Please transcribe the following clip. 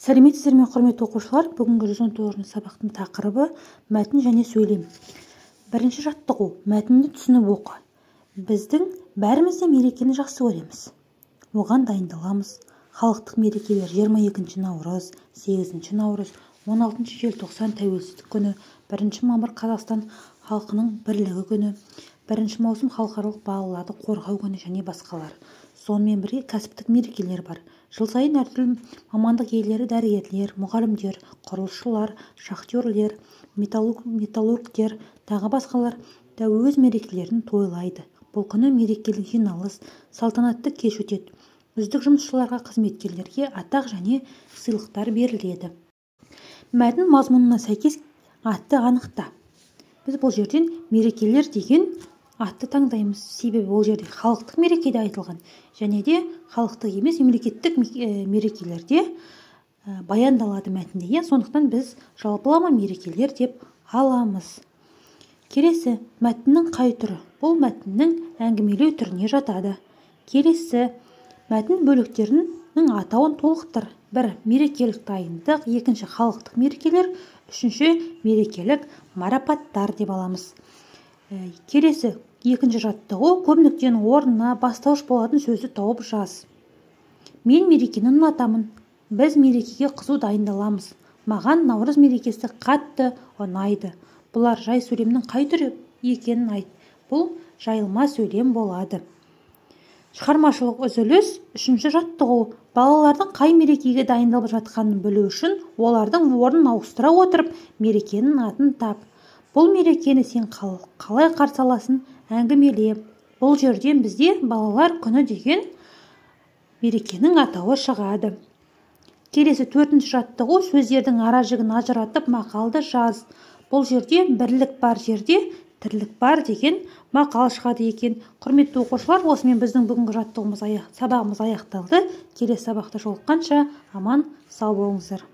Сәлеметсіздер ме, құрметті оқушылар? Бүгінгі 119 сабақтың тақырыбы мәтін және сөйлем. Бірінші жаттығу: мәтінді түсініп оқы. Біздің бәріміз де мерекені жақсы көреміз. Оған дайындаламыз. Халықтық мерекелер 22 наурыз, 8 наурыз, 16 желтоқсан тәуелсіздік күні, 1 мамыр Қазақстан халқының бірлігі күні, 1 маусым халықаралық балаларды қорғау күні және басқалар. Сонымен бірге кәсіптік мерекелер бар. Жыл сайын әртүрлі мамандық иелері дәрігерлер, мұғалімдер, құрылысшылар, шахтерлер, металлургтер, тағы басқалар да өз мерекелерін тойлайды. Бұл күні мерекелік жиналыс, салтанатты кеш өтеді. Үздік жұмысшыларға, қызметкерлерге атақ және сыйлықтар беріледі. Мәтін мазмұнына сәйкес атты анықта. Біз бұл жерден мерекелер деген атты таңдаймыз. Себебі ол жерде халықтық мерекеде айтылған, және де халықтық емес мемлекеттік мерекелерде баяндалады мәтінде. Сондықтан біз жалпылама мерекелер деп аламыз. Келесі, мәтіннің қай түрі? Бұл мәтіннің әңгімелеу түріне жатады. Келесі, мәтін бөліктерінің атауын толықтыр. 1. Мерекелік дайындық, 2. халықтық мерекелер, 3. мерекелік марапаттар деп аламыз. Келесі, 2. жаттығу: көп нүктенің орнына бастауыш болатын сөзді тауып жаз. Мен мерекені ұнатамын. Біз мерекеге қызу дайындаламыз. Маған наурыз мерекесі қатты ұнайды. Бұлар жай сөйлемнің қай түрі екенін айт. Бұл жайылма сөйлем болады. Шығармашылық үзіліс. 3. жаттығу: балалардың қай мерекеге дайындалып жатқанын білу үшін олардың орнын ауыстыра отырып мерекенің атын тап. Бұл мерекені сен қалай қарсы аласың әңгімеле. Бұл жерден бізде балалар күні деген мерекенің атауы шығады. Келесі, 4. жаттығу: сөздердің ара-жігін ажыратып мақалды жаз. Бұл жерде бірлік бар жерде тірлік бар деген мақал шығады екен. Құрметті оқушылар, осымен біздің бүгінгі сабағымыз аяқталды. Келесі сабақта жолыққанша аман сау болыңыздар.